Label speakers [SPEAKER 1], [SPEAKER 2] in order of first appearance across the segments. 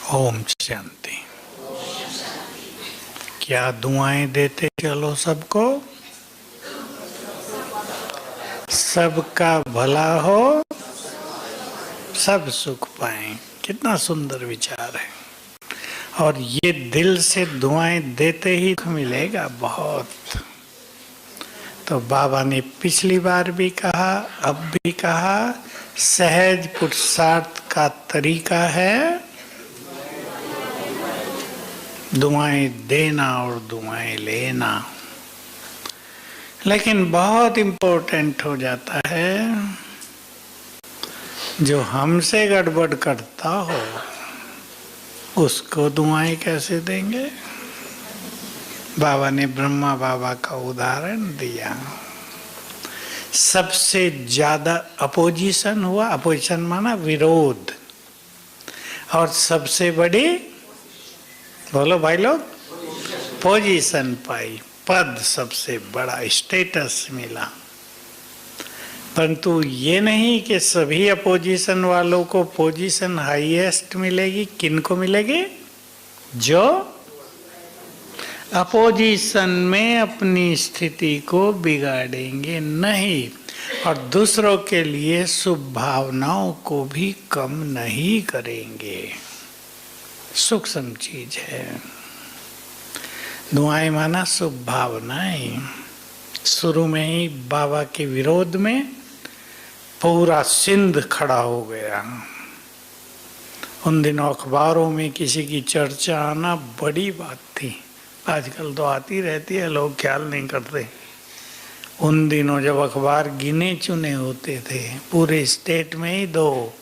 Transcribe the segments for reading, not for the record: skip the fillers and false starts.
[SPEAKER 1] ओम शांति। क्या दुआएं देते चलो सबको, सबका भला हो, सब सुख पाएं। कितना सुंदर विचार है। और ये दिल से दुआएं देते ही मिलेगा बहुत। तो बाबा ने पिछली बार भी कहा, अब भी कहा, सहज पुरुषार्थ का तरीका है दुआएं देना और दुआएं लेना। लेकिन बहुत इम्पोर्टेंट हो जाता है, जो हमसे गड़बड़ करता हो उसको दुआएं कैसे देंगे। बाबा ने ब्रह्मा बाबा का उदाहरण दिया। सबसे ज्यादा अपोजिशन हुआ, अपोजिशन माना विरोध, और सबसे बड़ी, बोलो भाई लोग, पोजीशन पाई, पद सबसे बड़ा स्टेटस मिला। परंतु ये नहीं कि सभी अपोजिशन वालों को पोजीशन हाईएस्ट मिलेगी। किन को मिलेगी? जो अपोजिशन में अपनी स्थिति को बिगाड़ेंगे नहीं और दूसरों के लिए शुभ भावनाओं को भी कम नहीं करेंगे। सूक्ष्म चीज है। दुआएं माना शुभ भावनाएं। शुरू में ही बाबा के विरोध में पूरा सिंध खड़ा हो गया। उन दिनों अखबारों में किसी की चर्चा आना बड़ी बात थी। आजकल तो आती रहती है, लोग ख्याल नहीं करते। उन दिनों जब अखबार गिने चुने होते थे, पूरे स्टेट में ही 2,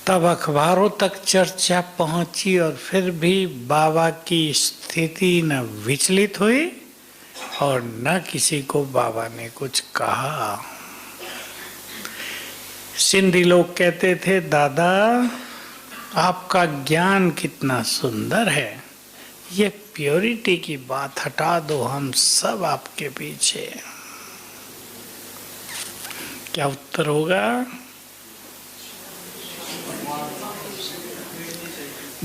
[SPEAKER 1] तब अखबारों तक चर्चा पहुंची और फिर भी बाबा की स्थिति न विचलित हुई और न किसी को बाबा ने कुछ कहा। सिंधी लोग कहते थे, दादा आपका ज्ञान कितना सुंदर है, ये प्योरिटी की बात हटा दो, हम सब आपके पीछे। क्या उत्तर होगा?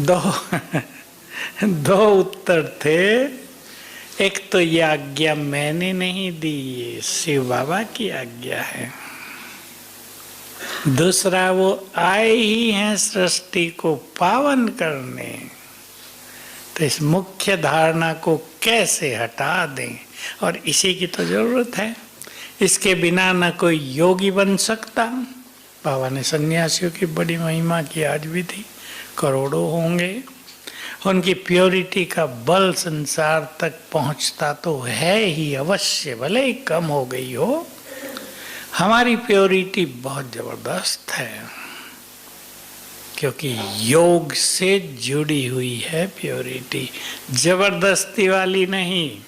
[SPEAKER 1] दो उत्तर थे। एक तो ये आज्ञा मैंने नहीं दी, ये शिव बाबा की आज्ञा है। दूसरा, वो आए ही हैं सृष्टि को पावन करने, तो इस मुख्य धारणा को कैसे हटा दें। और इसी की तो जरूरत है। इसके बिना न कोई योगी बन सकता। बाबा ने सन्यासियों की बड़ी महिमा की, आज भी थी, करोड़ों होंगे। उनकी प्योरिटी का बल संसार तक पहुंचता तो है ही अवश्य, भले ही कम हो गई हो। हमारी प्योरिटी बहुत जबरदस्त है, क्योंकि योग से जुड़ी हुई है प्योरिटी, जबरदस्ती वाली नहीं।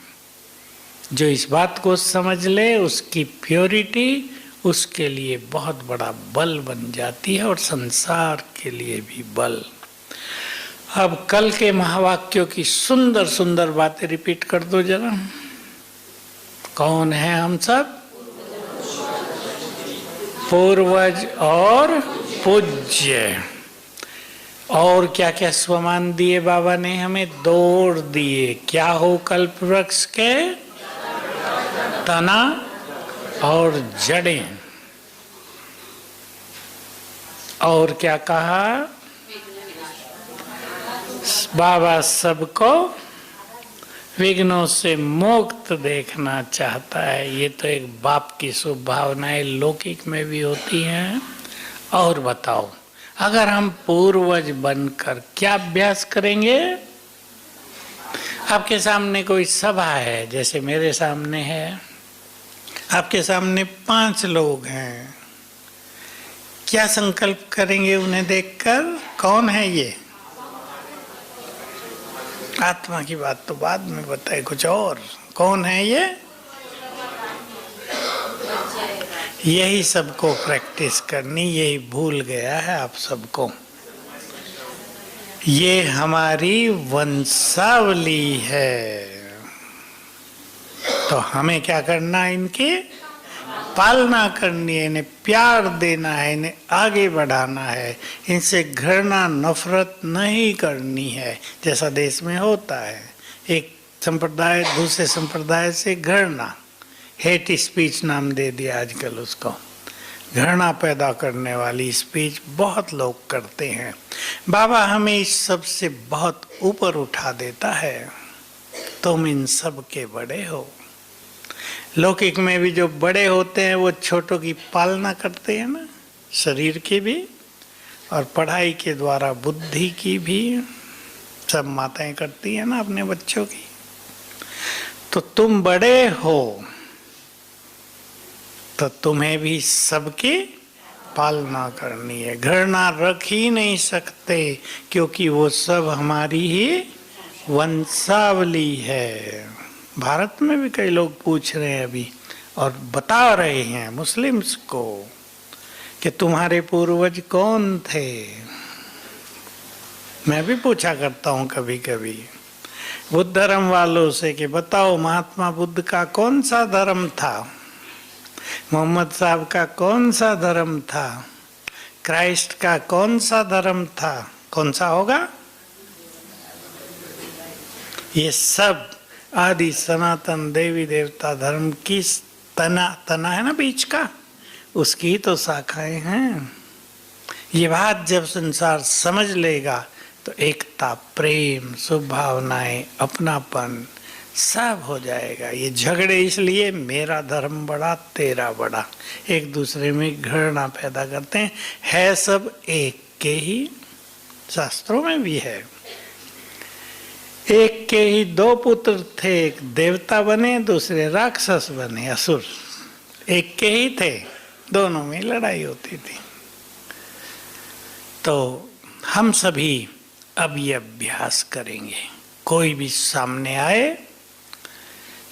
[SPEAKER 1] जो इस बात को समझ ले, उसकी प्योरिटी उसके लिए बहुत बड़ा बल बन जाती है और संसार के लिए भी बल। अब कल के महावाक्यों की सुंदर सुंदर बातें रिपीट कर दो जरा। कौन है हम सब? पूर्वज और पूज्य। और क्या क्या स्वमान दिए बाबा ने हमें? दौड़ दिए। क्या हो कल्प वृक्ष के? तना और जड़ें। और क्या कहा? बाबा सबको विघ्नों से मुक्त देखना चाहता है। ये तो एक बाप की शुभ भावनाएं लौकिक में भी होती हैं। और बताओ, अगर हम पूर्वज बनकर क्या अभ्यास करेंगे? आपके सामने कोई सभा है, जैसे मेरे सामने है, आपके सामने 5 लोग हैं। क्या संकल्प करेंगे उन्हें देखकर? कौन है ये? आत्मा की बात तो बाद में बताए, कुछ और। कौन है ये? यही सबको प्रैक्टिस करनी, यही भूल गया है आप सबको। ये हमारी वंशावली है। तो हमें क्या करना? इनके पालना करनी है, इन्हें प्यार देना है, इन्हें आगे बढ़ाना है, इनसे घृणा नफरत नहीं करनी है जैसा देश में होता है। एक संप्रदाय दूसरे संप्रदाय से घृणा, हेट स्पीच नाम दे दिया आजकल उसको, घृणा पैदा करने वाली स्पीच बहुत लोग करते हैं। बाबा हमें इस सब से बहुत ऊपर उठा देता है। तुम इन सब के बड़े हो। लौकिक में भी जो बड़े होते हैं वो छोटों की पालना करते हैं ना, शरीर की भी और पढ़ाई के द्वारा बुद्धि की भी, सब माताएं करती हैं ना अपने बच्चों की। तो तुम बड़े हो तो तुम्हें भी सबकी पालना करनी है। घृणा रख ही नहीं सकते क्योंकि वो सब हमारी ही वंशावली है। भारत में भी कई लोग पूछ रहे हैं अभी और बता रहे हैं मुस्लिम्स को कि तुम्हारे पूर्वज कौन थे। मैं भी पूछा करता हूँ कभी कभी बुद्ध धर्म वालों से कि बताओ महात्मा बुद्ध का कौन सा धर्म था, मोहम्मद साहब का कौन सा धर्म था, क्राइस्ट का कौन सा धर्म था, कौन सा होगा? ये सब आदि सनातन देवी देवता धर्म की तना है ना बीच का, उसकी तो शाखाएं हैं। ये बात जब संसार समझ लेगा तो एकता, प्रेम, शुभ भावनाएं, अपनापन सब हो जाएगा। ये झगड़े इसलिए मेरा धर्म बड़ा तेरा बड़ा, एक दूसरे में घृणा पैदा करते हैं। है सब एक के ही, शास्त्रों में भी है। एक के ही दो पुत्र थे, एक देवता बने दूसरे राक्षस बने, असुर। एक के ही थे, दोनों में लड़ाई होती थी। तो हम सभी अब ये अभ्यास करेंगे, कोई भी सामने आए,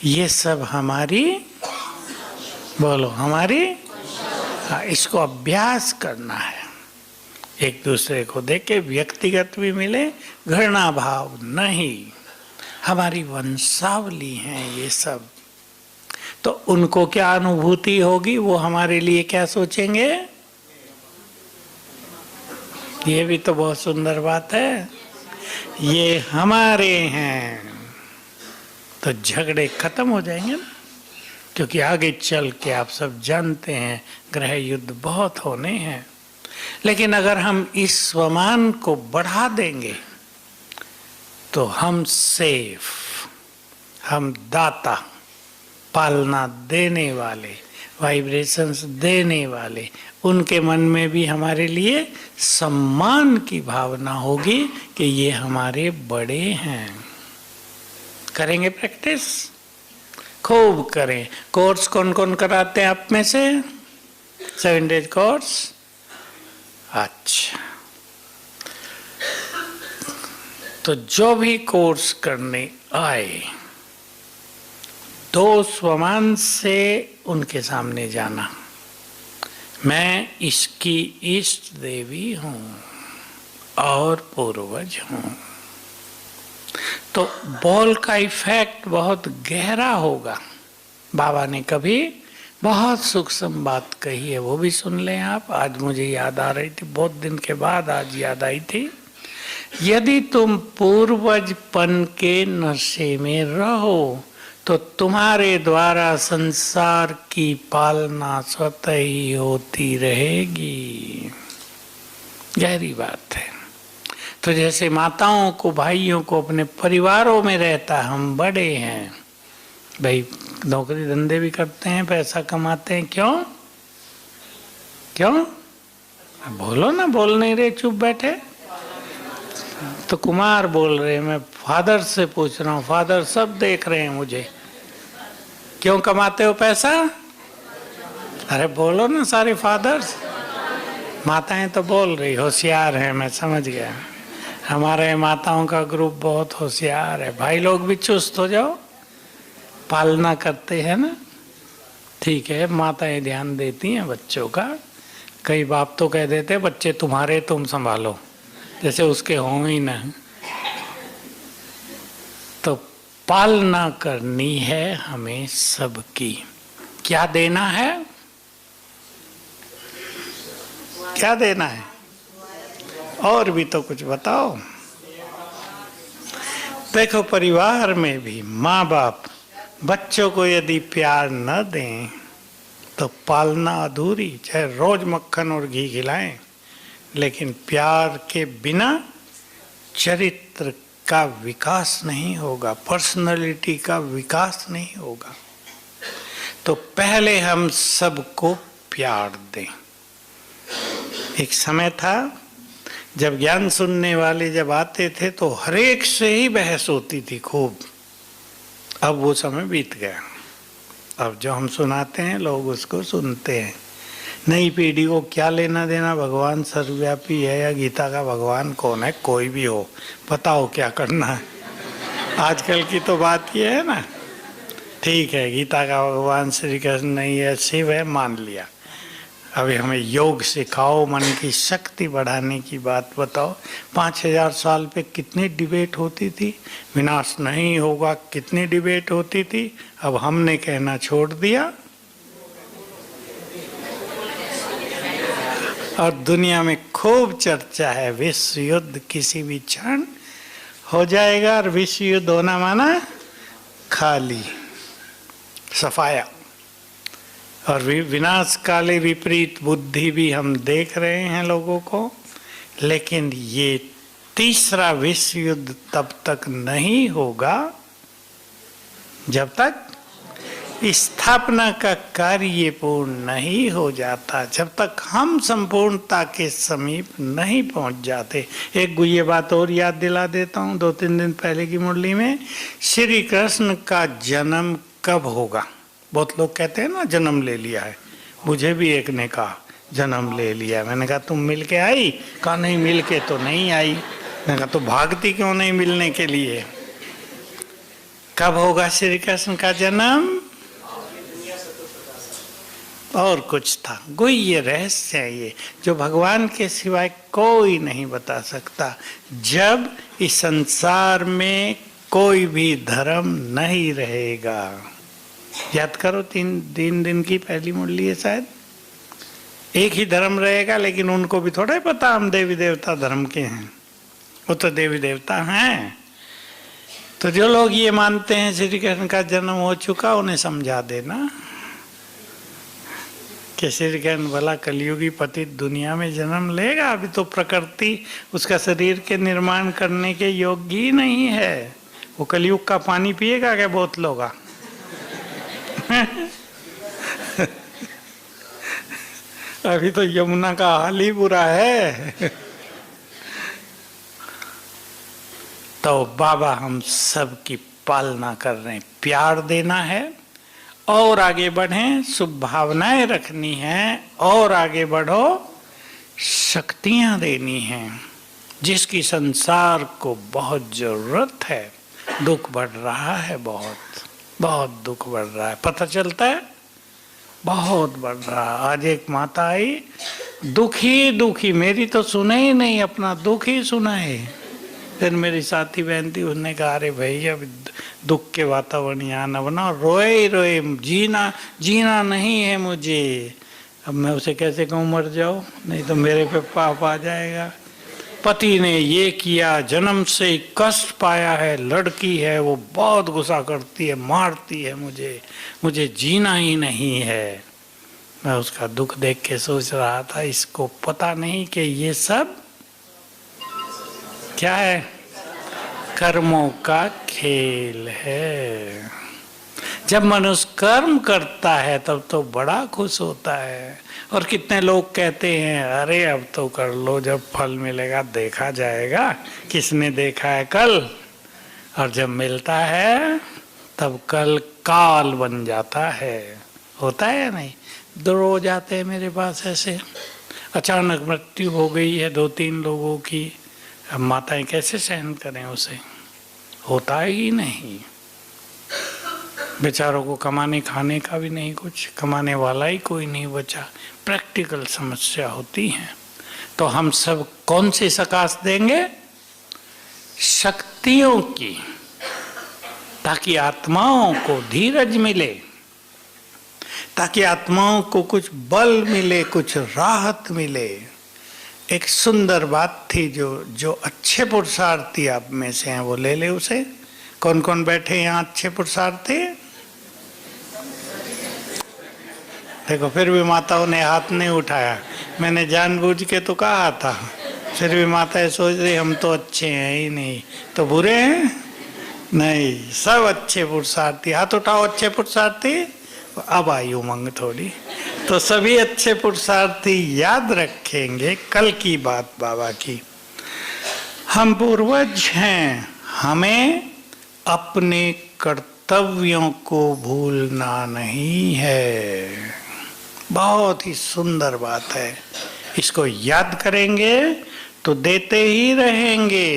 [SPEAKER 1] ये सब हमारी, बोलो हमारी, हाँ, इसको अभ्यास करना है। एक दूसरे को देखे व्यक्तिगत भी मिले, घृणा भाव नहीं, हमारी वंशावली हैं ये सब। तो उनको क्या अनुभूति होगी, वो हमारे लिए क्या सोचेंगे? ये भी तो बहुत सुंदर बात है। ये हमारे हैं तो झगड़े खत्म हो जाएंगे ना, क्योंकि आगे चल के आप सब जानते हैं ग्रह युद्ध बहुत होने हैं। लेकिन अगर हम इस स्वमान को बढ़ा देंगे तो हम सेफ, हम दाता, पालना देने वाले, वाइब्रेशंस देने वाले, उनके मन में भी हमारे लिए सम्मान की भावना होगी कि ये हमारे बड़े हैं। करेंगे प्रैक्टिस, खूब करें। कोर्स कौन कौन कराते हैं आप में से? 7 डेज कोर्स। अच्छा, तो जो भी कोर्स करने आए, 2 स्वमान से उनके सामने जाना, मैं इसकी इष्ट देवी हूँ और पूर्वज हूँ। तो बॉल का इफेक्ट बहुत गहरा होगा। बाबा ने कभी बहुत सूक्ष्म बात कही है, वो भी सुन लें आप। आज मुझे याद आ रही थी, बहुत दिन के बाद आज याद आई थी। यदि तुम पूर्वजपन के नशे में रहो तो तुम्हारे द्वारा संसार की पालना स्वतः ही होती रहेगी। गहरी बात है। तो जैसे माताओं को, भाइयों को अपने परिवारों में रहता, हम बड़े हैं भाई, नौकरी धंधे भी करते हैं, पैसा कमाते हैं, क्यों क्यों? बोलो ना, बोल नहीं रहे, चुप बैठे। तो कुमार बोल रहे, मैं फादर से पूछ रहा हूँ, फादर सब देख रहे हैं मुझे, क्यों कमाते हो पैसा? अरे बोलो ना सारे फादर्स। माताएं तो बोल रही, होशियार है, मैं समझ गया। हमारे माताओं का ग्रुप बहुत होशियार है। भाई लोग भी चुस्त हो जाओ, पालना करते हैं ना, ठीक है। माताएं ध्यान देती हैं बच्चों का। कई बाप तो कह देते हैं बच्चे तुम्हारे, तुम संभालो, जैसे उसके हों ही ना। तो पालना करनी है हमें सबकी। क्या देना है? क्या देना है? और भी तो कुछ बताओ। देखो, परिवार में भी माँ बाप बच्चों को यदि प्यार न दें तो पालना अधूरी। चाहे रोज मक्खन और घी खिलाएं, लेकिन प्यार के बिना चरित्र का विकास नहीं होगा, पर्सनालिटी का विकास नहीं होगा। तो पहले हम सबको प्यार दें। एक समय था जब ज्ञान सुनने वाले जब आते थे तो हरेक से ही बहस होती थी खूब। अब वो समय बीत गया। अब जो हम सुनाते हैं लोग उसको सुनते हैं। नई पीढ़ी को क्या लेना देना, भगवान सर्वव्यापी है या गीता का भगवान कौन है? कोई भी हो, बताओ क्या करना है। आजकल की तो बात ये है ना, ठीक है गीता का भगवान श्री कृष्ण नहीं है, शिव है, मान लिया। अभी हमें योग सिखाओ, मन की शक्ति बढ़ाने की बात बताओ। 5000 साल पे कितनी डिबेट होती थी, विनाश नहीं होगा कितनी डिबेट होती थी। अब हमने कहना छोड़ दिया और दुनिया में खूब चर्चा है विश्व युद्ध किसी भी क्षण हो जाएगा। और विश्व युद्ध होना माना खाली सफाया। और विनाश काले विपरीत बुद्धि भी हम देख रहे हैं लोगों को। लेकिन ये तीसरा विश्व युद्ध तब तक नहीं होगा जब तक स्थापना का कार्य पूर्ण नहीं हो जाता, जब तक हम संपूर्णता के समीप नहीं पहुंच जाते। एक ये बात और याद दिला देता हूं, 2-3 दिन पहले की मुरली में श्री कृष्ण का जन्म कब होगा? बहुत लोग कहते हैं ना जन्म ले लिया है। मुझे भी एक ने कहा जन्म ले लिया। मैंने कहा तुम मिल के आई? कहा नहीं, मिल के तो नहीं आई। मैंने कहा तो भागती क्यों नहीं मिलने के लिए? कब होगा श्री कृष्ण का जन्म? और कुछ था गुह्य रहस्य है ये, जो भगवान के सिवाय कोई नहीं बता सकता। जब इस संसार में कोई भी धर्म नहीं रहेगा। याद करो, 3 दिन की पहली मुरली है शायद। एक ही धर्म रहेगा, लेकिन उनको भी थोड़ा ही पता हम देवी देवता धर्म के हैं। वो तो देवी देवता हैं। तो जो लोग ये मानते हैं श्री कृष्ण का जन्म हो चुका, उन्हें समझा देना कि श्री कृष्ण भला कलयुगी पतित दुनिया में जन्म लेगा। अभी तो प्रकृति उसका शरीर के निर्माण करने के योग्य ही नहीं है। वो कलयुग का पानी पिएगा क्या बोतलों का? अभी तो यमुना का हाल ही बुरा है। तो बाबा हम सब की पालना कर रहे हैं, प्यार देना है और आगे बढ़ें, शुभ भावनाएं रखनी है और आगे बढ़ो, शक्तियां देनी हैं जिसकी संसार को बहुत जरूरत है। दुख बढ़ रहा है, बहुत दुख बढ़ रहा है, पता चलता है बहुत बढ़ रहा। आज एक माता आई दुखी, मेरी तो सुने ही नहीं, अपना दुख ही सुना है। फिर मेरी साथी बहन थी, उसने कहा अरे भाई अब दुख के वातावरण यहाँ न बना, रोए जीना नहीं है मुझे। अब मैं उसे कैसे कहूँ मर जाओ, नहीं तो मेरे पे पाप आ जाएगा। पति ने ये किया, जन्म से कष्ट पाया है, लड़की है वो बहुत गुस्सा करती है, मारती है मुझे जीना ही नहीं है। मैं उसका दुख देख के सोच रहा था, इसको पता नहीं कि ये सब क्या है, कर्मों का खेल है। जब मनुष्य कर्म करता है तब तो बड़ा खुश होता है। और कितने लोग कहते हैं अरे अब तो कर लो, जब फल मिलेगा देखा जाएगा, किसने देखा है कल। और जब मिलता है तब कल काल बन जाता है। होता है या नहीं? 2 रोज आते हैं मेरे पास ऐसे, अचानक मृत्यु हो गई है 2-3 लोगों की। अब माताएं कैसे सहन करें उसे? होता ही नहीं। बेचारों को कमाने खाने का भी नहीं, कुछ कमाने वाला ही कोई नहीं बचा। प्रैक्टिकल समस्या होती है। तो हम सब कौन सी सकाश देंगे? शक्तियों की, ताकि आत्माओं को धीरज मिले, ताकि आत्माओं को कुछ बल मिले, कुछ राहत मिले। एक सुंदर बात थी, जो अच्छे पुरुषार्थी आप में से हैं वो ले ले उसे। कौन कौन बैठे यहाँ अच्छे पुरुषार्थी? देखो फिर भी माताओं ने हाथ नहीं उठाया। मैंने जानबूझ के तो कहा था, फिर भी माताएं सोच रही हम तो अच्छे हैं ही नहीं, तो बुरे हैं? नहीं, सब अच्छे पुरुषार्थी। हाथ उठाओ अच्छे पुरुषार्थी। अब आई उमंग थोड़ी। तो सभी अच्छे पुरुषार्थी याद रखेंगे कल की बात बाबा की। हम पूर्वज हैं, हमें अपने कर्तव्यों को भूलना नहीं है। बहुत ही सुंदर बात है, इसको याद करेंगे तो देते ही रहेंगे।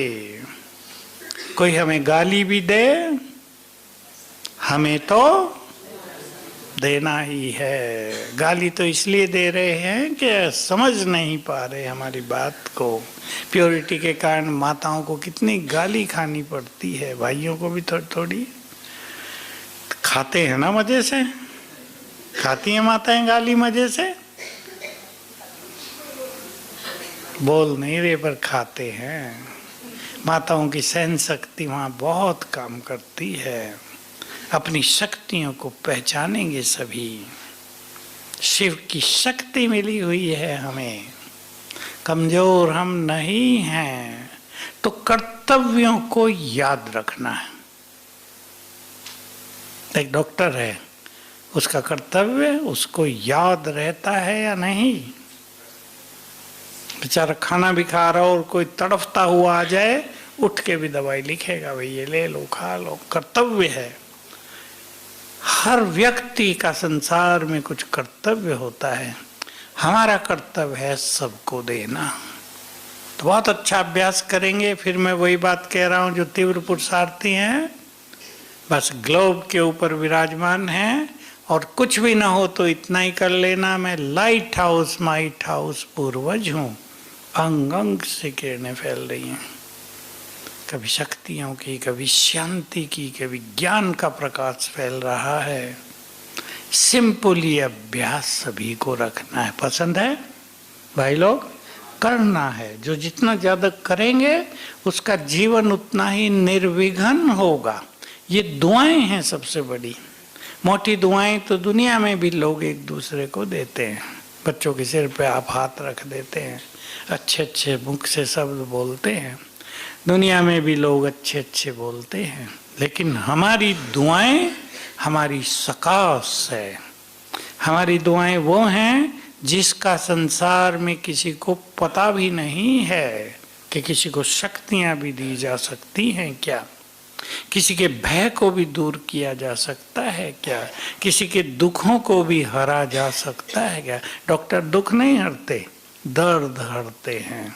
[SPEAKER 1] कोई हमें गाली भी दे, हमें तो देना ही है। गाली तो इसलिए दे रहे हैं कि समझ नहीं पा रहे हमारी बात को। प्योरिटी के कारण माताओं को कितनी गाली खानी पड़ती है, भाइयों को भी थोड़ी थोड़ी। खाते हैं ना मजे से, खाती हैं माताएं गाली मजे से, बोल नहीं रहे पर खाते हैं। माताओं की सहन शक्ति वहाँ बहुत काम करती है। अपनी शक्तियों को पहचानेंगे सभी। शिव की शक्ति मिली हुई है हमें, कमजोर हम नहीं हैं। तो कर्तव्यों को याद रखना है। एक डॉक्टर है, उसका कर्तव्य उसको याद रहता है या नहीं? बेचारा खाना भी खा रहा हो और कोई तड़फता हुआ आ जाए, उठ के भी दवाई लिखेगा, भाई ये ले लो खा लो। कर्तव्य है। हर व्यक्ति का संसार में कुछ कर्तव्य होता है। हमारा कर्तव्य है सबको देना। तो बहुत अच्छा अभ्यास करेंगे। फिर मैं वही बात कह रहा हूं, जो तीव्र पुरुषार्थी हैं बस ग्लोब के ऊपर विराजमान हैं, और कुछ भी ना हो तो इतना ही कर लेना, मैं लाइट हाउस माइट हाउस पूर्वज हूँ। अंग अंग से किरणें फैल रही हैं, कभी शक्तियों की, कभी शांति की, कभी ज्ञान का प्रकाश फैल रहा है। सिंपली अभ्यास सभी को रखना है। पसंद है भाई लोग? करना है। जो जितना ज्यादा करेंगे उसका जीवन उतना ही निर्विघ्न होगा। ये दुआएं हैं सबसे बड़ी। मोटी दुआएं तो दुनिया में भी लोग एक दूसरे को देते हैं। बच्चों के सिर पे आप हाथ रख देते हैं, अच्छे अच्छे मुख से शब्द बोलते हैं। दुनिया में भी लोग अच्छे अच्छे बोलते हैं, लेकिन हमारी दुआएं हमारी सकाश है। हमारी दुआएं वो हैं जिसका संसार में किसी को पता भी नहीं है कि किसी को शक्तियां भी दी जा सकती हैं क्या, किसी के भय को भी दूर किया जा सकता है क्या, किसी के दुखों को भी हरा जा सकता है क्या। डॉक्टर दुख नहीं हरते, दर्द हरते हैं।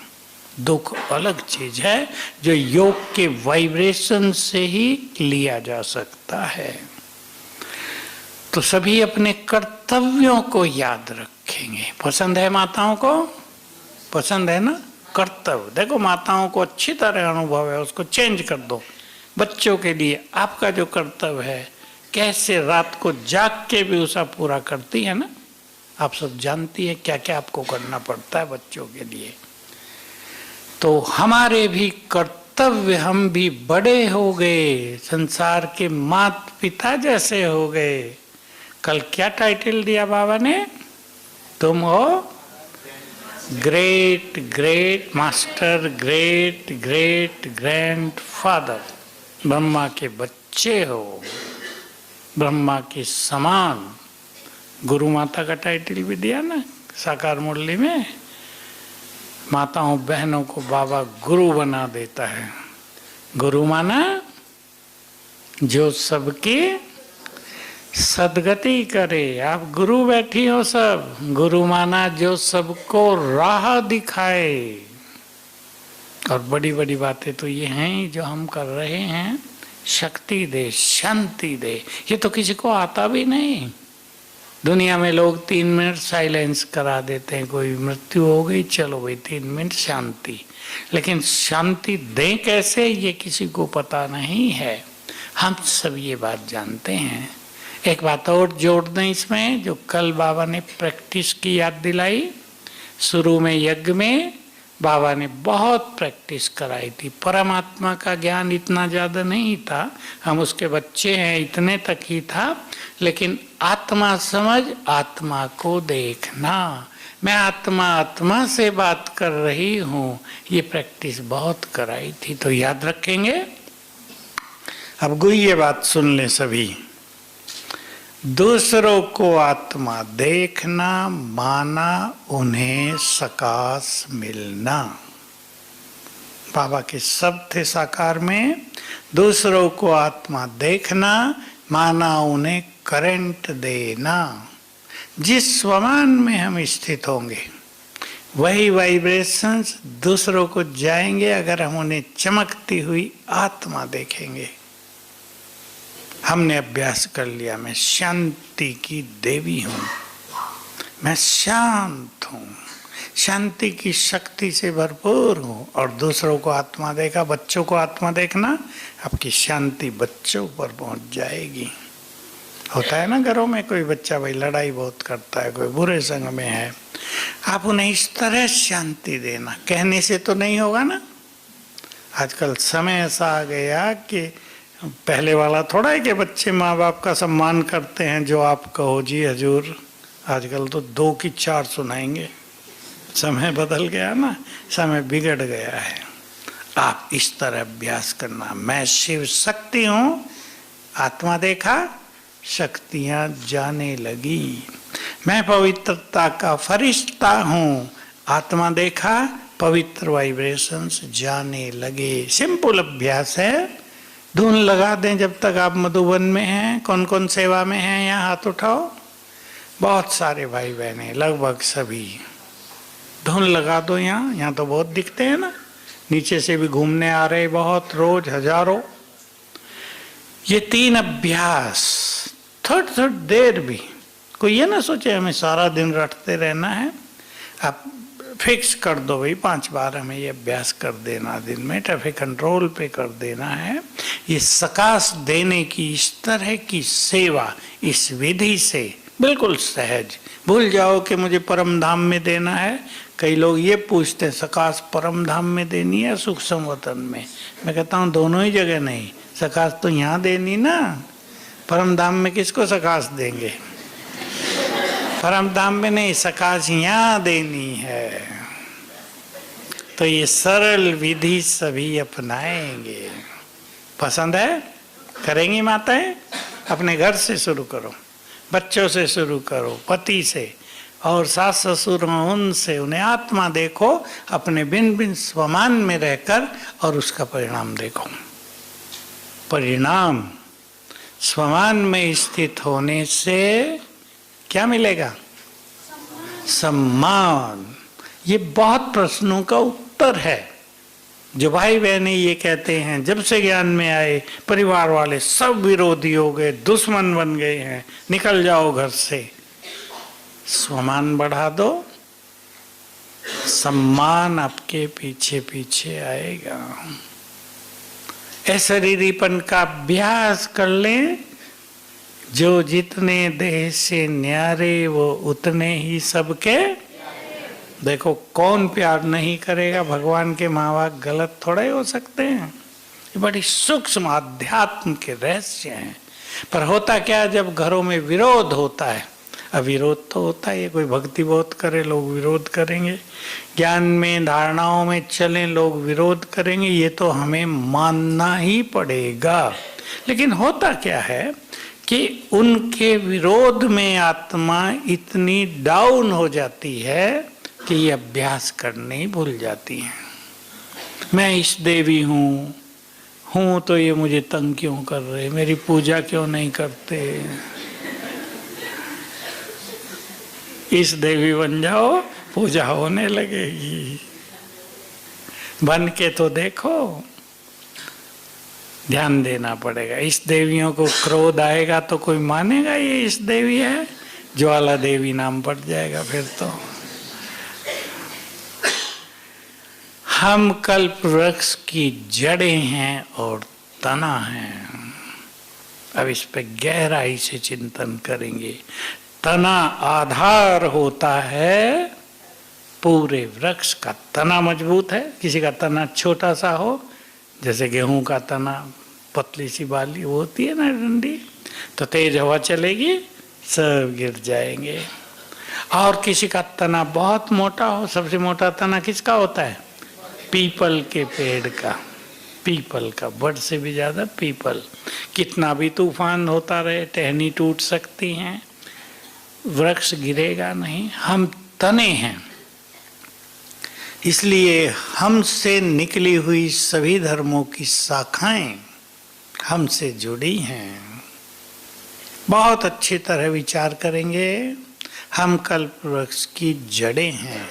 [SPEAKER 1] दुख अलग चीज है जो योग के वाइब्रेशन से ही लिया जा सकता है। तो सभी अपने कर्तव्यों को याद रखेंगे। पसंद है माताओं को? पसंद है ना? कर्तव्य देखो, माताओं को अच्छी तरह अनुभव है, उसको चेंज कर दो। बच्चों के लिए आपका जो कर्तव्य है, कैसे रात को जाग के भी उसे पूरा करती है ना। आप सब जानती है क्या क्या आपको करना पड़ता है बच्चों के लिए। तो हमारे भी कर्तव्य, हम भी बड़े हो गए, संसार के माता पिता जैसे हो गए। कल क्या टाइटल दिया बाबा ने? तुम हो great great master, great great grandfather. Brahma के बच्चे हो, ब्रह्मा के समान। गुरु माता का टाइटल भी दिया ना साकार मुरली में। माताओं बहनों को बाबा गुरु बना देता है। गुरु माना जो सबकी सदगति करे। आप गुरु बैठी हो सब। गुरु माना जो सबको राह दिखाए। और बड़ी बड़ी बातें तो ये हैं जो हम कर रहे हैं। शक्ति दे, शांति दे, ये तो किसी को आता भी नहीं। दुनिया में लोग 3 मिनट साइलेंस करा देते हैं, कोई मृत्यु हो गई, चलो भाई 3 मिनट शांति। लेकिन शांति दें कैसे, ये किसी को पता नहीं है। हम सब ये बात जानते हैं। एक बात और जोड़ दें इसमें, जो कल बाबा ने प्रैक्टिस की याद दिलाई। शुरू में यज्ञ में बाबा ने बहुत प्रैक्टिस कराई थी। परमात्मा का ज्ञान इतना ज़्यादा नहीं था, हम उसके बच्चे हैं इतने तक ही था, लेकिन आत्मा समझ, आत्मा को देखना, मैं आत्मा आत्मा से बात कर रही हूँ, ये प्रैक्टिस बहुत कराई थी। तो याद रखेंगे। अब गुह्य बात सुन लें सभी। दूसरों को आत्मा देखना माना उन्हें सकाश मिलना। बाबा के शब्द थे साकार में, दूसरों को आत्मा देखना माना उन्हें करंट देना। जिस स्वमान में हम स्थित होंगे वही वाइब्रेशंस दूसरों को जाएंगे, अगर हम उन्हें चमकती हुई आत्मा देखेंगे। हमने अभ्यास कर लिया, मैं शांति की देवी हूँ, मैं शांत हूँ, शांति की शक्ति से भरपूर हूँ, और दूसरों को आत्मा देखा, बच्चों को आत्मा देखना, आपकी शांति बच्चों पर पहुँच जाएगी। होता है ना घरों में, कोई बच्चा भाई लड़ाई बहुत करता है, कोई बुरे संग में है, आप उन्हें इस तरह शांति देना, कहने से तो नहीं होगा ना। आजकल समय ऐसा आ गया कि पहले वाला थोड़ा है कि बच्चे माँ बाप का सम्मान करते हैं, जो आप कहो जी हजूर। आजकल तो 2 की 4 सुनाएंगे। समय बदल गया ना, समय बिगड़ गया है। आप इस तरह अभ्यास करना, मैं शिव शक्ति हूँ, आत्मा देखा, शक्तियाँ जाने लगी। मैं पवित्रता का फरिश्ता हूँ, आत्मा देखा, पवित्र वाइब्रेशंस जाने लगे। सिंपल अभ्यास है। धुन लगा दें जब तक आप मधुबन में हैं। कौन कौन सेवा में हैं यहाँ हाथ उठाओ। बहुत सारे भाई बहने, लगभग सभी। धुन लगा दो यहाँ, यहाँ तो बहुत दिखते हैं ना, नीचे से भी घूमने आ रहे बहुत, रोज हजारों। ये 3 अभ्यास थोड़ी देर भी, कोई ये ना सोचे हमें सारा दिन रटते रहना है। आप फिक्स कर दो भाई 5 बार हमें ये अभ्यास कर देना दिन में, ट्रैफिक कंट्रोल पे कर देना है। ये सकाश देने की इस तरह की सेवा इस विधि से बिल्कुल सहज। भूल जाओ कि मुझे परम धाम में देना है। कई लोग ये पूछते हैं सकाश परम धाम में देनी है सूक्ष्म वतन में। मैं कहता हूँ दोनों ही जगह नहीं, सकाश तो यहाँ देनी ना, परम धाम में किसको सकाश देंगे? परम धाम में नहीं, सकाश यहाँ देनी है। तो ये सरल विधि सभी अपनाएंगे। पसंद है? करेंगी माताएं? अपने घर से शुरू करो, बच्चों से शुरू करो, पति से, और सास ससुर हों उनसे। उन्हें आत्मा देखो अपने भिन्न भिन्न स्वमान में रहकर, और उसका परिणाम देखो। परिणाम स्वमान में स्थित होने से क्या मिलेगा? सम्मान। ये बहुत प्रश्नों का उत्तर है। जो भाई बहने ये कहते हैं जब से ज्ञान में आए परिवार वाले सब विरोधी हो गए, दुश्मन बन गए हैं, निकल जाओ घर से। स्वमान बढ़ा दो, सम्मान आपके पीछे पीछे आएगा। अशरीरीपन का अभ्यास कर लें। जो जितने देह से न्यारे वो उतने ही सबके। देखो कौन प्यार नहीं करेगा? भगवान के माँ-बाप गलत थोड़ा ही हो सकते हैं। ये बड़ी सूक्ष्म आध्यात्म के रहस्य हैं। पर होता क्या, जब घरों में विरोध होता है, अब विरोध तो होता है, कोई भक्ति बहुत करे लोग विरोध करेंगे, ज्ञान में धारणाओं में चलें लोग विरोध करेंगे, ये तो हमें मानना ही पड़ेगा। लेकिन होता क्या है कि उनके विरोध में आत्मा इतनी डाउन हो जाती है कि ये अभ्यास करने ही भूल जाती है। मैं इस देवी हूँ तो ये मुझे तंग क्यों कर रहे, मेरी पूजा क्यों नहीं करते। इस देवी बन जाओ, पूजा होने लगेगी। बन के तो देखो, ध्यान देना पड़ेगा। इस देवियों को क्रोध आएगा तो कोई मानेगा ये इस देवी है? ज्वाला देवी नाम पड़ जाएगा फिर तो। हम कल्प वृक्ष की जड़ें हैं और तना हैं। अब इस पे गहराई से चिंतन करेंगे। तना आधार होता है, पूरे वृक्ष का तना मजबूत है। किसी का तना छोटा सा हो, जैसे गेहूं का तना, पतली सी बाली वो होती है ना डंडी, तो तेज हवा चलेगी सब गिर जाएंगे। और किसी का तना बहुत मोटा हो, सबसे मोटा तना किसका होता है? पीपल के पेड़ का, पीपल का, बड़ से भी ज्यादा पीपल। कितना भी तूफान होता रहे, टहनी टूट सकती हैं, वृक्ष गिरेगा नहीं। हम तने हैं, इसलिए हमसे निकली हुई सभी धर्मों की शाखाएं हमसे जुड़ी हैं। बहुत अच्छी तरह विचार करेंगे। हम कल्प वृक्ष की जड़ें हैं,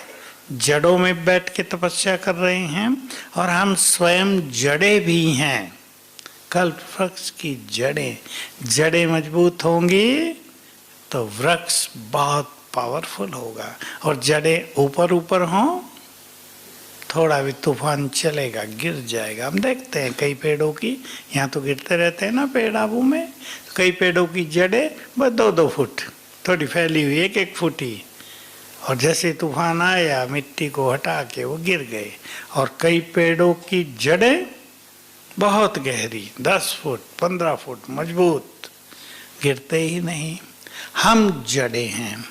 [SPEAKER 1] जड़ों में बैठ के तपस्या कर रहे हैं, और हम स्वयं जड़ें भी हैं। कल्प वृक्ष की जड़ें मजबूत होंगी तो वृक्ष बहुत पावरफुल होगा। और जड़ें ऊपर ऊपर हों, थोड़ा भी तूफान चलेगा गिर जाएगा। हम देखते हैं कई पेड़ों की, यहाँ तो गिरते रहते हैं ना पेड़ आबू में, कई पेड़ों की जड़ें बस 2-2 फुट थोड़ी फैली हुई, 1-1 फुट ही, और जैसे तूफान आया मिट्टी को हटा के वो गिर गए। और कई पेड़ों की जड़ें बहुत गहरी, 10 फुट 15 फुट मजबूत, गिरते ही नहीं। हम जड़ें हैं।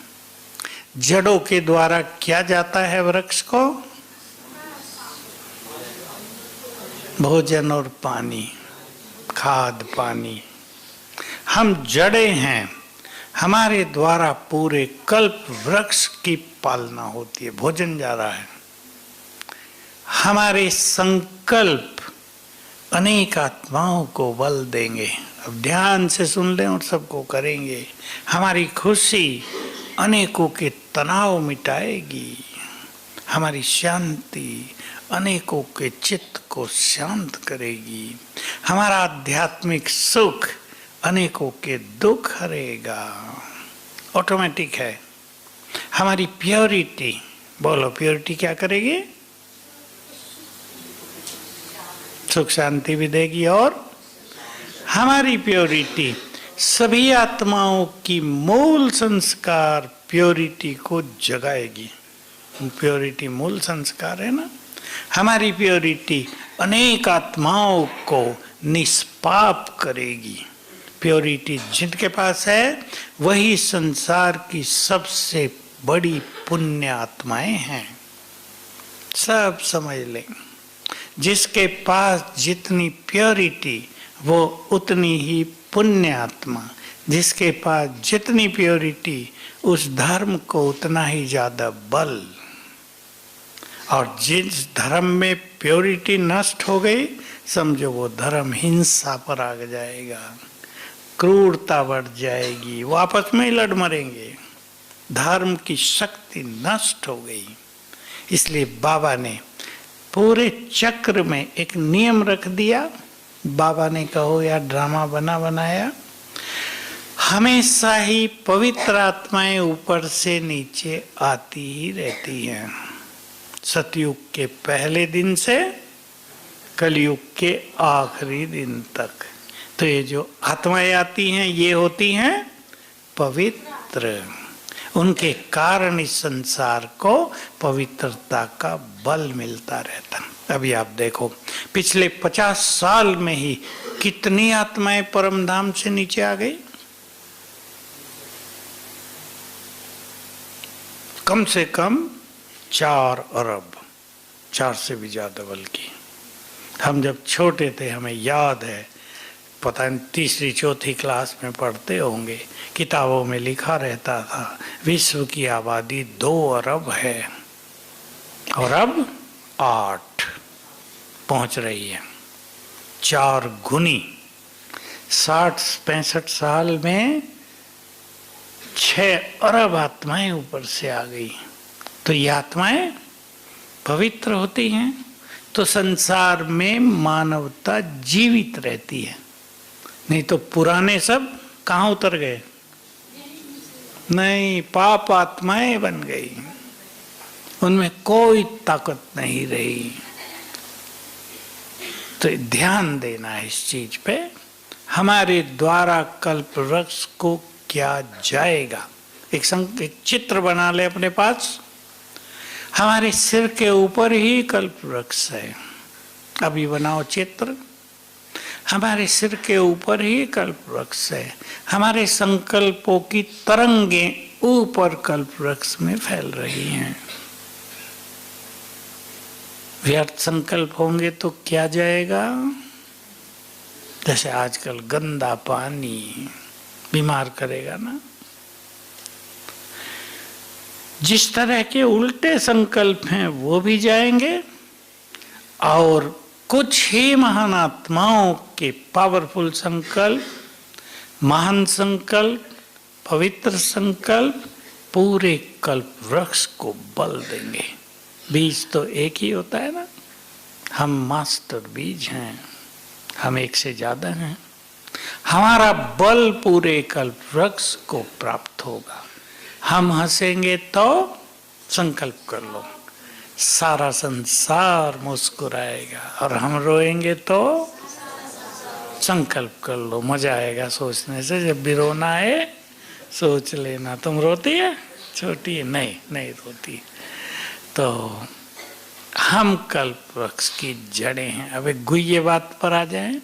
[SPEAKER 1] जड़ों के द्वारा क्या जाता है वृक्ष को? भोजन और पानी, खाद पानी। हम जड़ें हैं, हमारे द्वारा पूरे कल्प वृक्ष की पालना होती है। भोजन जा रहा है, हमारे संकल्प अनेक आत्माओं को बल देंगे। अब ध्यान से सुन लें और सबको करेंगे। हमारी खुशी अनेकों के तनाव मिटाएगी, हमारी शांति अनेकों के चित्त को शांत करेगी, हमारा आध्यात्मिक सुख अनेकों के दुख हरेगा। ऑटोमेटिक है। हमारी प्योरिटी, बोलो प्योरिटी क्या करेगी? सुख शांति भी देगी। और हमारी प्योरिटी सभी आत्माओं की मूल संस्कार प्योरिटी को जगाएगी। प्योरिटी मूल संस्कार है ना। हमारी प्योरिटी अनेक आत्माओं को निष्पाप करेगी। प्योरिटी जिनके पास है वही संसार की सबसे बड़ी पुण्य आत्माएं हैं। सब समझ लें, जिसके पास जितनी प्योरिटी वो उतनी ही पुण्य आत्मा, जिसके पास जितनी प्योरिटी उस धर्म को उतना ही ज्यादा बल। और जिस धर्म में प्योरिटी नष्ट हो गई, समझो वो धर्म हिंसा पर आ जाएगा, क्रूरता बढ़ जाएगी, वो आपस में ही लड़ मरेंगे। धर्म की शक्ति नष्ट हो गई। इसलिए बाबा ने पूरे चक्र में एक नियम रख दिया। बाबा ने कहो या ड्रामा बनाया, हमेशा ही पवित्र आत्माएं ऊपर से नीचे आती ही रहती हैं। सतयुग के पहले दिन से कलयुग के आखिरी दिन तक। तो ये जो आत्माएं आती हैं ये होती हैं पवित्र। उनके कारण इस संसार को पवित्रता का बल मिलता रहता। अभी आप देखो पिछले 50 साल में ही कितनी आत्माएं परमधाम से नीचे आ गई। कम से कम 4 अरब, 4 से भी ज्यादा। बल्कि हम जब छोटे थे हमें याद है, पता नहीं 3री 4थी क्लास में पढ़ते होंगे, किताबों में लिखा रहता था विश्व की आबादी 2 अरब है और अब 8 पहुंच रही है, 4 गुनी। 60-65 साल में 6 अरब आत्माएं ऊपर से आ गई। तो ये आत्माएं पवित्र होती हैं तो संसार में मानवता जीवित रहती है। नहीं तो पुराने सब कहाँ उतर गए? नहीं, पाप आत्माएं बन गई, उनमें कोई ताकत नहीं रही। तो ध्यान देना है इस चीज पे। हमारे द्वारा कल्प वृक्ष को क्या जाएगा? एक चित्र बना ले अपने पास। हमारे सिर के ऊपर ही कल्प वृक्ष है। अभी बनाओ चित्र, हमारे सिर के ऊपर ही कल्प वृक्ष है। हमारे संकल्पों की तरंगें ऊपर कल्प वृक्ष में फैल रही हैं। व्यर्थ संकल्प होंगे तो क्या जाएगा? जैसे आजकल गंदा पानी बीमार करेगा ना, जिस तरह के उल्टे संकल्प हैं वो भी जाएंगे, और कुछ ही महान आत्माओं के पावरफुल संकल्प, महान संकल्प, पवित्र संकल्प पूरे कल्प वृक्ष को बल देंगे। बीज तो एक ही होता है ना, हम मास्टर बीज हैं, हम एक से ज्यादा हैं। हमारा बल पूरे कल्प वृक्ष को प्राप्त होगा। हम हंसेंगे तो संकल्प कर लो, सारा संसार मुस्कुराएगा, और हम रोएंगे तो संकल्प कर लो, मजा आएगा सोचने से। जब भी रोना आए सोच लेना। तुम रोती है? छोटी है? नहीं, नहीं रोती। तो हम कल्प वृक्ष की जड़ें हैं। अब एक गुह्य बात पर आ जाए,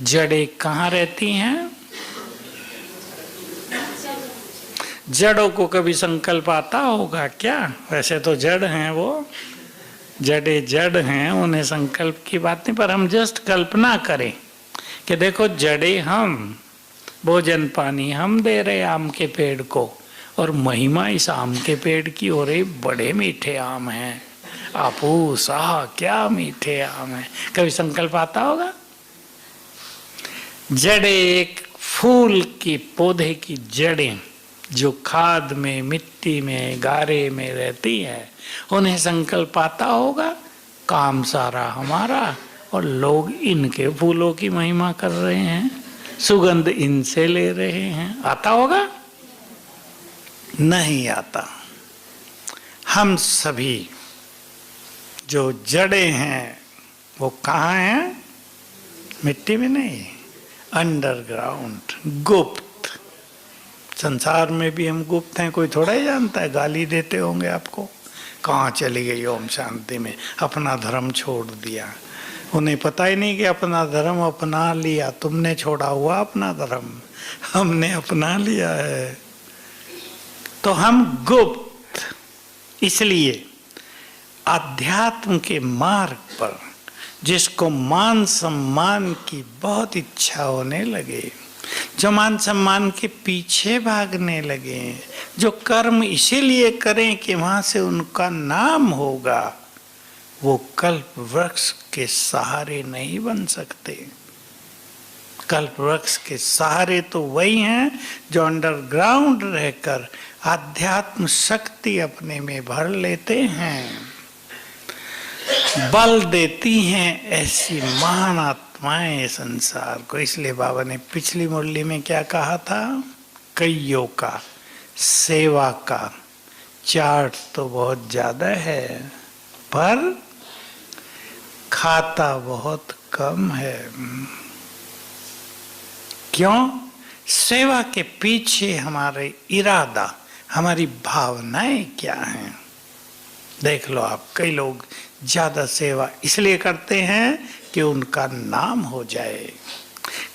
[SPEAKER 1] जड़ें कहाँ रहती हैं? जड़ों को कभी संकल्प आता होगा क्या? वैसे तो जड़ हैं वो, जड़े जड़ हैं, उन्हें संकल्प की बात नहीं, पर हम जस्ट कल्पना करें कि देखो जड़े हम, भोजन पानी हम दे रहे आम के पेड़ को, और महिमा इस आम के पेड़ की हो रही, बड़े मीठे आम हैं, आपूस, आह क्या मीठे आम हैं। कभी संकल्प आता होगा? जड़े एक फूल की, पौधे की जड़ें जो खाद में, मिट्टी में, गारे में रहती है, उन्हें संकल्प आता होगा काम सारा हमारा, और लोग इनके फूलों की महिमा कर रहे हैं, सुगंध इनसे ले रहे हैं। आता होगा? नहीं आता। हम सभी जो जड़ें हैं वो कहाँ हैं? मिट्टी में नहीं, अंडरग्राउंड, गुप्त। संसार में भी हम गुप्त हैं, कोई थोड़ा ही जानता है। गाली देते होंगे आपको, कहाँ चली गई ओम शांति में, अपना धर्म छोड़ दिया। उन्हें पता ही नहीं कि अपना धर्म अपना लिया। तुमने छोड़ा हुआ अपना धर्म, हमने अपना लिया है। तो हम गुप्त, इसलिए आध्यात्म के मार्ग पर जिसको मान सम्मान की बहुत इच्छा होने लगे, जो मान सम्मान के पीछे भागने लगे, जो कर्म इसीलिए करें कि वहां से उनका नाम होगा, वो कल्प वृक्ष के सहारे नहीं बन सकते। कल्प वृक्ष के सहारे तो वही हैं जो अंडरग्राउंड रहकर आध्यात्म शक्ति अपने में भर लेते हैं, बल देती हैं ऐसी महान आत्माएं संसार को। इसलिए बाबा ने पिछली मुरली में क्या कहा था? कईयों का सेवा का चार्ट तो बहुत ज्यादा है, पर खाता बहुत कम है। क्यों? सेवा के पीछे हमारे इरादा, हमारी भावनाएं क्या हैं? देख लो आप, कई लोग ज्यादा सेवा इसलिए करते हैं कि उनका नाम हो जाए,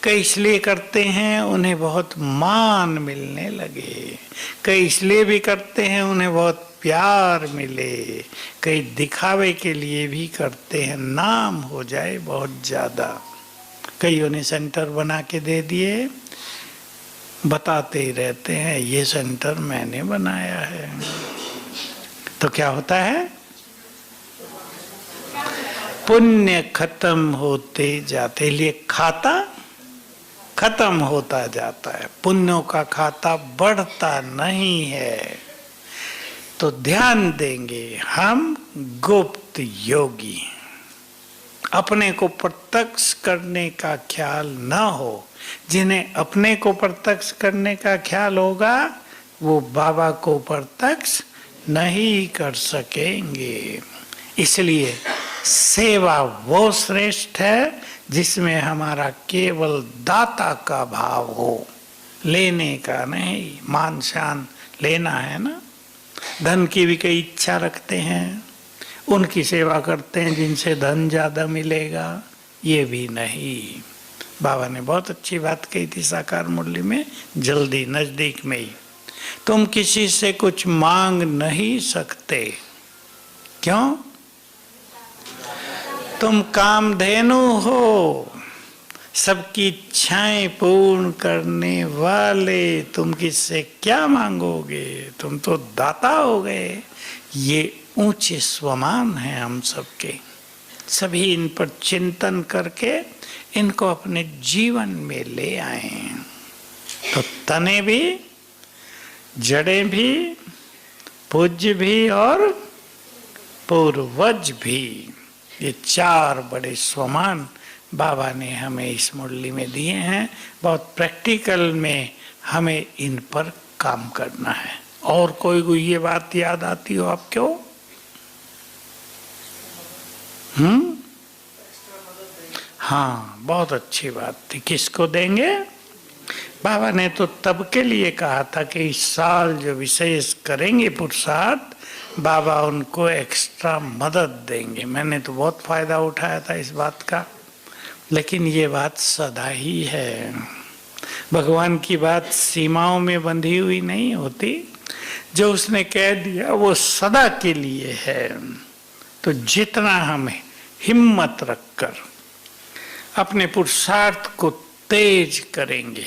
[SPEAKER 1] कई इसलिए करते हैं उन्हें बहुत मान मिलने लगे, कई इसलिए भी करते हैं उन्हें बहुत प्यार मिले, कई दिखावे के लिए भी करते हैं, नाम हो जाए बहुत ज्यादा। कईयों ने सेंटर बना के दे दिए, बताते ही रहते हैं ये सेंटर मैंने बनाया है। तो क्या होता है? पुण्य खत्म होते जाते, लिए खाता खत्म होता जाता है, पुण्यों का खाता बढ़ता नहीं है। तो ध्यान देंगे हम गुप्त योगी, अपने को प्रत्यक्ष करने का ख्याल न हो। जिन्हें अपने को प्रत्यक्ष करने का ख्याल होगा वो बाबा को प्रत्यक्ष नहीं कर सकेंगे। इसलिए सेवा वो श्रेष्ठ है जिसमें हमारा केवल दाता का भाव हो, लेने का नहीं। मान शान लेना है ना, धन की भी कई इच्छा रखते हैं, उनकी सेवा करते हैं जिनसे धन ज्यादा मिलेगा, ये भी नहीं। बाबा ने बहुत अच्छी बात कही थी साकार मुरली में, जल्दी नजदीक में ही, तुम किसी से कुछ मांग नहीं सकते। क्यों? तुम कामधेनु हो, सबकी इच्छाएं पूर्ण करने वाले, तुम किससे क्या मांगोगे? तुम तो दाता हो गए। ये ऊंचे स्वमान है हम सबके। सभी इन पर चिंतन करके इनको अपने जीवन में ले आए। तो तने भी, जड़ें भी, पूज्य भी और पूर्वज भी, ये चार बड़े स्वमान बाबा ने हमें इस मुरली में दिए हैं। बहुत प्रैक्टिकल में हमें इन पर काम करना है। और कोई ये बात याद आती हो आपको? हाँ, बहुत अच्छी बात थी। किसको देंगे? बाबा ने तो तब के लिए कहा था कि इस साल जो विशेष करेंगे पुरुषार्थ, बाबा उनको एक्स्ट्रा मदद देंगे। मैंने तो बहुत फायदा उठाया था इस बात का, लेकिन ये बात सदा ही है। भगवान की बात सीमाओं में बंधी हुई नहीं होती। जो उसने कह दिया वो सदा के लिए है। तो जितना हमें हिम्मत रखकर अपने पुरुषार्थ को तेज करेंगे,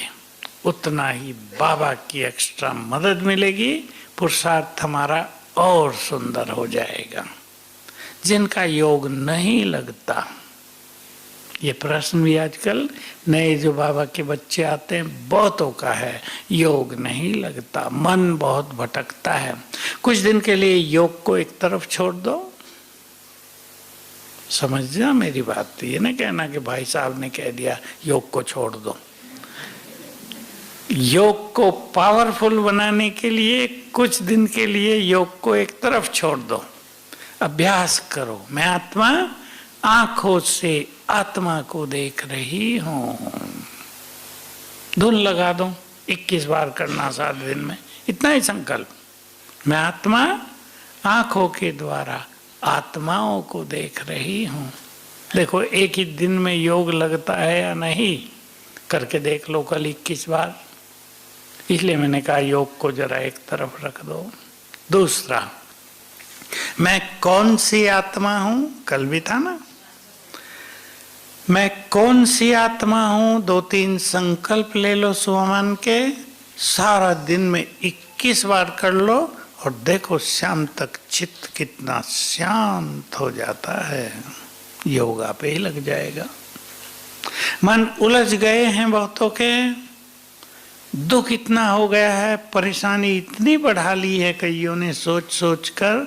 [SPEAKER 1] उतना ही बाबा की एक्स्ट्रा मदद मिलेगी। पुरुषार्थ हमारा और सुंदर हो जाएगा। जिनका योग नहीं लगता, ये प्रश्न भी आजकल नए जो बाबा के बच्चे आते हैं बहुतों का है, योग नहीं लगता, मन बहुत भटकता है। कुछ दिन के लिए योग को एक तरफ छोड़ दो। समझना मेरी बात, ये ना कहना कि भाई साहब ने कह दिया योग को छोड़ दो। योग को पावरफुल बनाने के लिए कुछ दिन के लिए योग को एक तरफ छोड़ दो, अभ्यास करो। मैं आत्मा आंखों से आत्मा को देख रही हूं। धुन लगा दो, 21 बार करना 7 दिन में, इतना ही संकल्प। मैं आत्मा आंखों के द्वारा आत्माओं को देख रही हूं। देखो एक ही दिन में योग लगता है या नहीं, करके देख लो कल 21 बार। इसलिए मैंने कहा योग को जरा एक तरफ रख दो। दूसरा, मैं कौन सी आत्मा हूं, कल भी था ना। मैं कौन सी आत्मा हूं, 2-3 संकल्प ले लो स्वमान के, सारा दिन में 21 बार कर लो और देखो शाम तक चित्त कितना शांत हो जाता है। योगा पे ही लग जाएगा। मन उलझ गए हैं बहुतों के, दुख इतना हो गया है, परेशानी इतनी बढ़ा ली है कईयों ने सोच सोच कर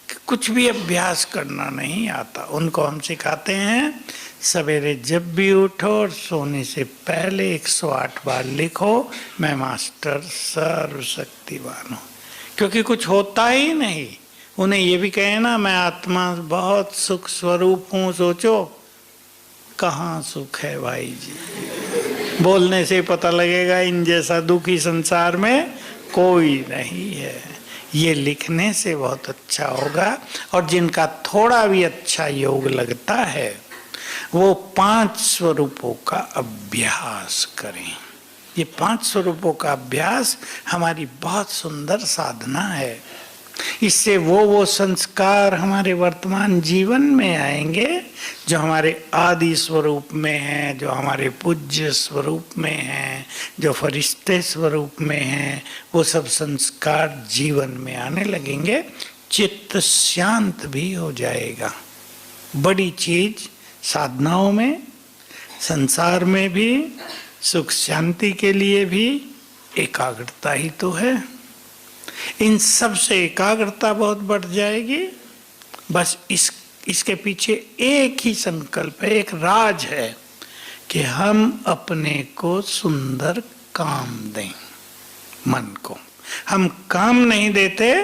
[SPEAKER 1] कि कुछ भी अभ्यास करना नहीं आता। उनको हम सिखाते हैं सवेरे जब भी उठो और सोने से पहले 108 बार लिखो, मैं मास्टर सर्वशक्तिवान हूँ। क्योंकि कुछ होता ही नहीं। उन्हें ये भी कहे ना मैं आत्मा बहुत सुख स्वरूप हूँ, सोचो कहाँ सुख है भाई जी। बोलने से पता लगेगा इन जैसा दुखी संसार में कोई नहीं है। ये लिखने से बहुत अच्छा होगा। और जिनका थोड़ा भी अच्छा योग लगता है वो 5 स्वरूपों का अभ्यास करें। ये 5 स्वरूपों का अभ्यास हमारी बहुत सुंदर साधना है। इससे वो संस्कार हमारे वर्तमान जीवन में आएंगे जो हमारे आदि स्वरूप में हैं, जो हमारे पूज्य स्वरूप में हैं, जो फरिश्ते स्वरूप में हैं। वो सब संस्कार जीवन में आने लगेंगे। चित्त शांत भी हो जाएगा। बड़ी चीज साधनाओं में, संसार में भी, सुख शांति के लिए भी एकाग्रता ही तो है। इन सब से एकाग्रता बहुत बढ़ जाएगी। बस इसके पीछे एक ही संकल्प है, एक राज है कि हम अपने को सुंदर काम दें। मन को हम काम नहीं देते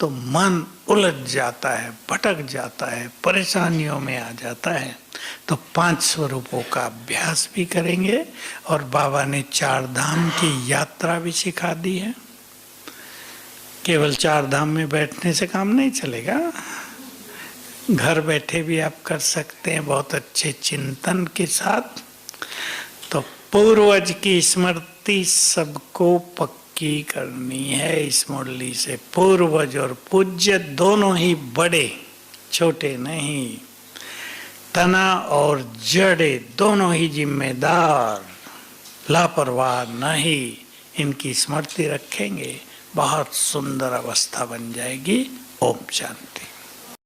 [SPEAKER 1] तो मन उलझ जाता है, भटक जाता है, परेशानियों में आ जाता है। तो 5 स्वरूपों का अभ्यास भी करेंगे। और बाबा ने 4 धाम की यात्रा भी सिखा दी है। केवल 4 धाम में बैठने से काम नहीं चलेगा। घर बैठे भी आप कर सकते हैं बहुत अच्छे चिंतन के साथ। तो पूर्वज की स्मृति सबको पक्की करनी है इस मुरली से। पूर्वज और पूज्य दोनों ही बड़े, छोटे नहीं। तना और जड़े दोनों ही जिम्मेदार, लापरवाह नहीं। इनकी स्मृति रखेंगे, बहुत सुंदर अवस्था बन जाएगी। ओम शांति।